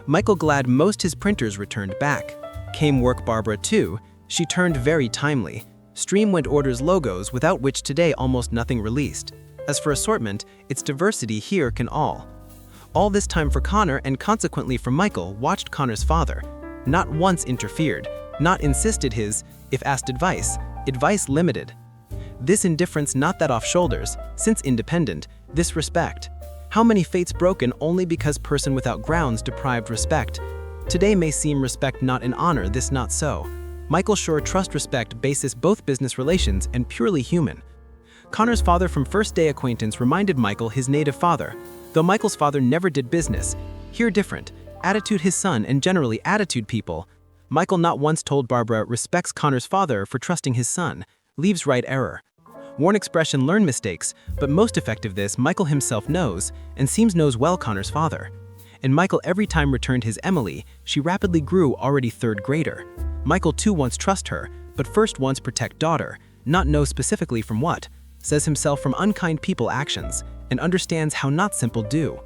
Michael glad most his printers returned back. Came work Barbara too, she turned very timely. Stream went orders logos without which today almost nothing released. As for assortment, its diversity here can all. All this time for Connor and consequently for Michael watched Connor's father. Not once interfered, not insisted his, if asked advice limited. This indifference not that off shoulders, since independent, this respect. How many fates broken only because person without grounds deprived respect? Today may seem respect not in honor, this not so. Michael sure trust respect basis both business relations and purely human. Connor's father from first day acquaintance reminded Michael his native father, though Michael's father never did business. Here different, attitude his son and generally attitude people. Michael not once told Barbara respects Connor's father for trusting his son, leaves right error. Worn expression learn mistakes, but most effective this Michael himself knows, and seems knows well Connor's father. And Michael every time returned his Emily, she rapidly grew already 3rd grader. Michael too wants trust her, but first wants protect daughter, not know specifically from what, says himself from unkind people actions, and understands how not simple do.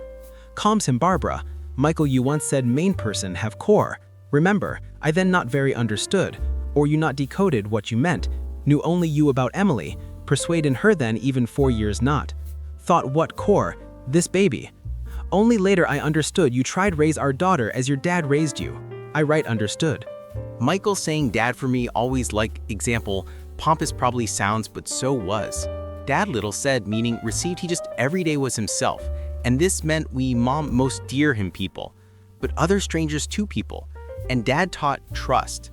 Calms him Barbara, Michael you once said main person have core. Remember, I then not very understood, or you not decoded what you meant, knew only you about Emily, persuade in her then even 4 years not. Thought what core, this baby. Only later I understood you tried raise our daughter as your dad raised you. I right understood. Michael saying dad for me always like example, pompous probably sounds but so was. Dad little said meaning received he just every day was himself, and this meant we mom most dear him people, but other strangers too people, and dad taught trust.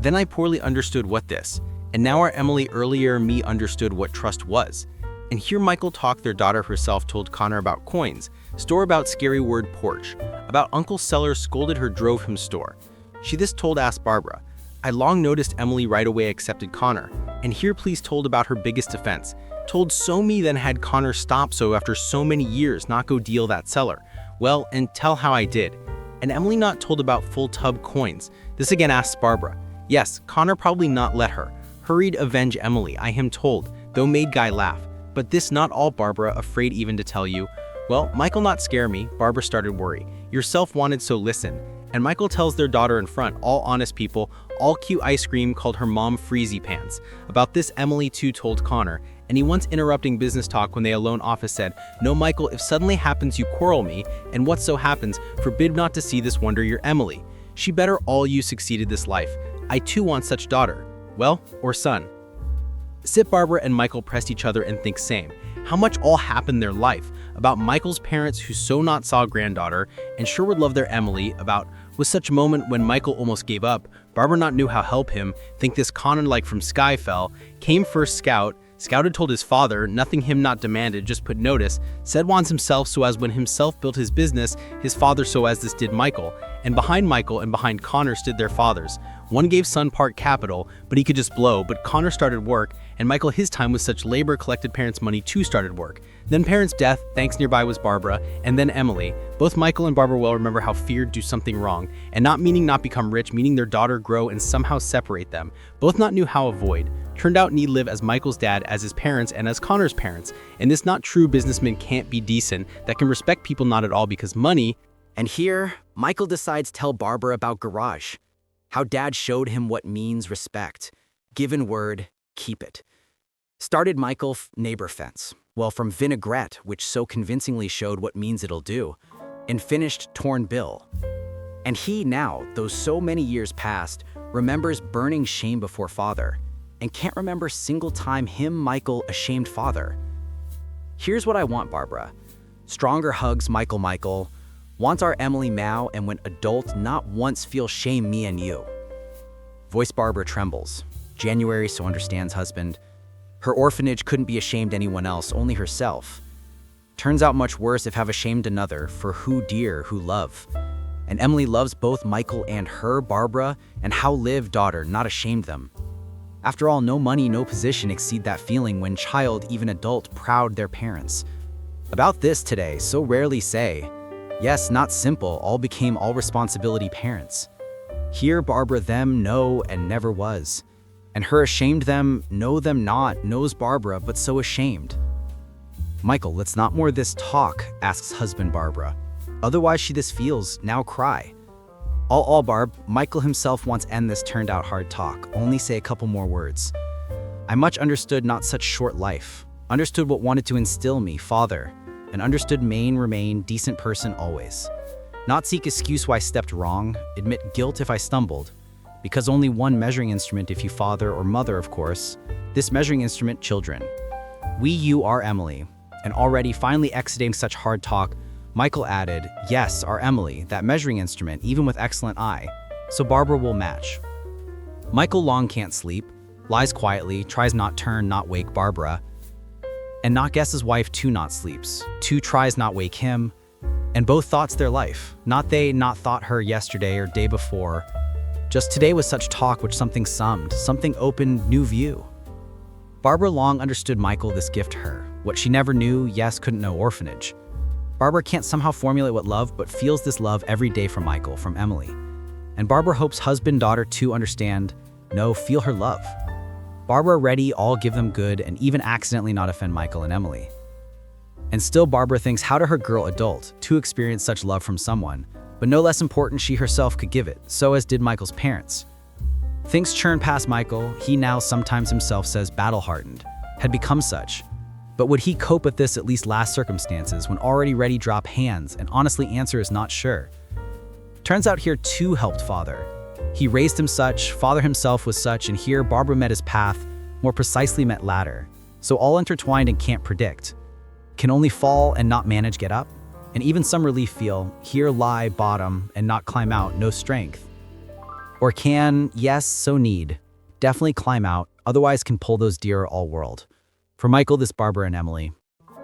Then I poorly understood what this, and now our Emily earlier me understood what trust was. And here Michael talked their daughter herself told Connor about coins, store about scary word porch, about Uncle Seller scolded her drove him store. She this told asked Barbara. I long noticed Emily right away accepted Connor, and here please told about her biggest offense. Told so me then had Connor stop so after so many years not go deal that seller. Well, and tell how I did. And Emily not told about full tub coins. This again asked Barbara. Yes, Connor probably not let her. Hurried avenge Emily, I him told, though made guy laugh. But this not all Barbara, afraid even to tell you. Well, Michael not scare me, Barbara started worry. Yourself wanted so listen. And Michael tells their daughter in front, all honest people, all cute ice cream called her mom Freezy Pants. About this Emily too told Connor, and he once interrupting business talk when they alone office said, no Michael, if suddenly happens you quarrel me, and what so happens, forbid not to see this wonder your Emily. She better all you succeeded this life. I too want such daughter. Well, or son. Sit Barbara and Michael pressed each other and think same. How much all happened their life. About Michael's parents who so not saw granddaughter, and sure would love their Emily. About was such a moment when Michael almost gave up. Barbara not knew how help him. Think this Connor like from sky fell. Came first scout. Scout had told his father, nothing him not demanded, just put notice, said wants himself so as when himself built his business, his father so as this did Michael. And behind Michael and behind Connor stood their fathers. One gave Son part capital, but he could just blow, but Connor started work, and Michael his time with such labor collected parents' money too started work. Then parents' death, thanks nearby was Barbara, and then Emily. Both Michael and Barbara well remember how feared do something wrong, and not meaning not become rich, meaning their daughter grow and somehow separate them. Both not knew how avoid. Turned out need live as Michael's dad, as his parents, and as Connor's parents. And this not true businessman can't be decent, that can respect people not at all because money. And here, Michael decides to tell Barbara about Garage. How dad showed him what means respect. Given word, keep it. Started Michael neighbor fence. Well, from vinaigrette, which so convincingly showed what means it'll do, and finished torn bill. And he now, though so many years past, remembers burning shame before father, and can't remember single time him, Michael, ashamed father. Here's what I want, Barbara. Stronger hugs, Michael. Want our Emily Mao, and when adult, not once feel shame me and you. Voice Barbara trembles. January so understands husband. Her orphanage couldn't be ashamed anyone else, only herself. Turns out much worse if have ashamed another, for who dear, who love. And Emily loves both Michael and her, Barbara, and how live daughter, not ashamed them. After all, no money, no position exceed that feeling when child, even adult, proud their parents. About this today, so rarely say, yes, not simple, all became all responsibility parents. Here Barbara them know and never was. And her ashamed them, know them not, knows Barbara, but so ashamed. Michael, let's not more this talk, asks husband Barbara. Otherwise she this feels, now cry. All Barb, Michael himself once end this turned out hard talk, only say a couple more words. I much understood not such short life, understood what wanted to instill me, father, and understood remain decent person always. Not seek excuse why stepped wrong, admit guilt if I stumbled, because only one measuring instrument if you father or mother, of course, this measuring instrument, children. You are Emily, and already finally exiting such hard talk, Michael added, yes, our Emily, that measuring instrument, even with excellent eye, so Barbara will match. Michael long can't sleep, lies quietly, tries not turn, not wake Barbara, and not guess his wife too not sleeps, too tries not wake him, and both thoughts their life, not they not thought her yesterday or day before, just today was such talk which something summed, something opened new view. Barbara long understood Michael this gift her, what she never knew, yes, couldn't know orphanage. Barbara can't somehow formulate what love, but feels this love every day from Michael, from Emily. And Barbara hopes husband, daughter too understand, no, feel her love. Barbara ready, all give them good, and even accidentally not offend Michael and Emily. And still Barbara thinks how to her girl adult to experience such love from someone, but no less important she herself could give it, so as did Michael's parents. Things churn past Michael, he now sometimes himself says battle-hardened, had become such. But would he cope with this at least last circumstances when already ready drop hands and honestly answer is not sure? Turns out here too helped father. He raised him such, father himself was such, and here Barbara met his path, more precisely met ladder. So all intertwined and can't predict. Can only fall and not manage get up? And even some relief feel, here lie bottom and not climb out, no strength. Or can, yes, so need, definitely climb out, otherwise can pull those dear all world. For Michael, this Barbara and Emily.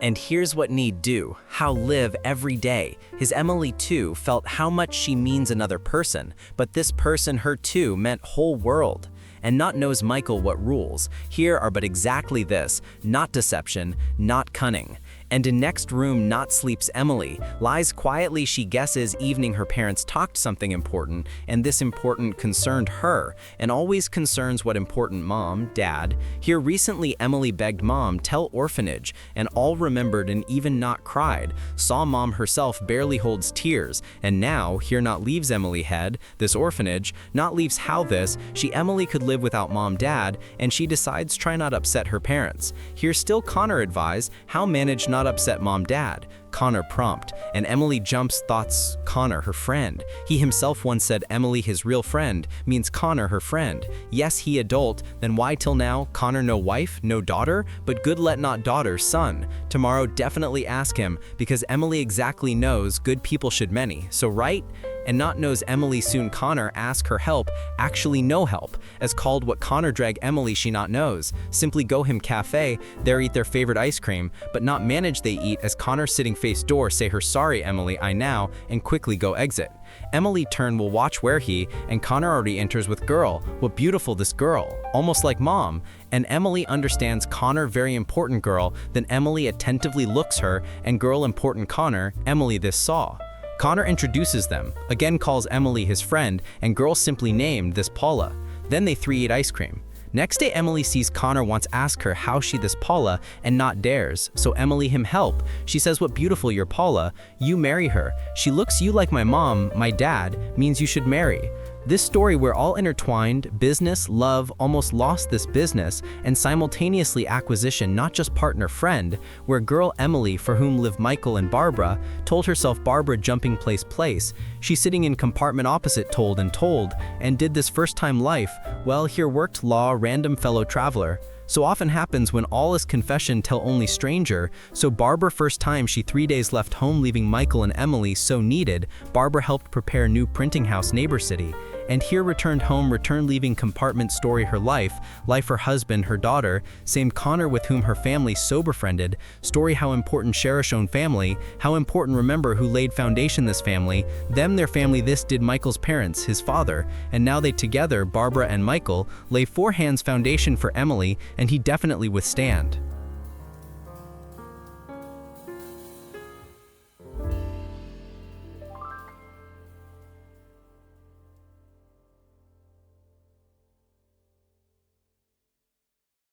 And here's what need do, how live every day. His Emily too felt how much she means another person, but this person her too meant whole world. And not knows Michael what rules. Here are but exactly this, not deception, not cunning. And in next room not sleeps Emily, lies quietly she guesses evening her parents talked something important, and this important concerned her, and always concerns what important mom, dad. Here recently Emily begged mom tell orphanage, and all remembered and even not cried, saw mom herself barely holds tears, and now here not leaves Emily head, this orphanage, not leaves how this, she Emily could live without mom dad, and she decides try not upset her parents. Here still Connor advised how manage not upset mom dad. Connor prompt, and Emily jumps thoughts Connor her friend. He himself once said Emily his real friend means Connor her friend. Yes, he adult, then why till now Connor no wife, no daughter, but good let not daughter, son. Tomorrow definitely ask him, because Emily exactly knows good people should many, so right? and not knows Emily soon Connor ask her help, actually no help, as called what Connor drag Emily she not knows, simply go him cafe, there eat their favorite ice cream, but not manage they eat as Connor sitting face door say her sorry Emily I now, and quickly go exit. Emily turn will watch where he, and Connor already enters with girl, what beautiful this girl, almost like mom, and Emily understands Connor very important girl, then Emily attentively looks her, and girl important Connor, Emily this saw. Connor introduces them, again calls Emily his friend, and girl simply named this Paula. Then they three eat ice cream. Next day Emily sees Connor wants ask her how she this Paula and not dares, so Emily him help. She says what beautiful you're Paula, you marry her. She looks you like my mom, my dad, means you should marry. This story we're all intertwined, business, love, almost lost this business, and simultaneously acquisition not just partner friend, where girl Emily for whom live Michael and Barbara, told herself Barbara jumping place, she sitting in compartment opposite told, and did this first time life, well here worked law random fellow traveler. So often happens when all is confession tell only stranger, so Barbara first time she 3 days left home leaving Michael and Emily so needed, Barbara helped prepare new printing house neighbor city. And here returned home, return leaving compartment story her life her husband, her daughter, same Connor with whom her family so befriended, story how important cherish own family, how important remember who laid foundation this family, them their family this did Michael's parents, his father, and now they together, Barbara and Michael, lay four hands foundation for Emily, and he definitely withstand.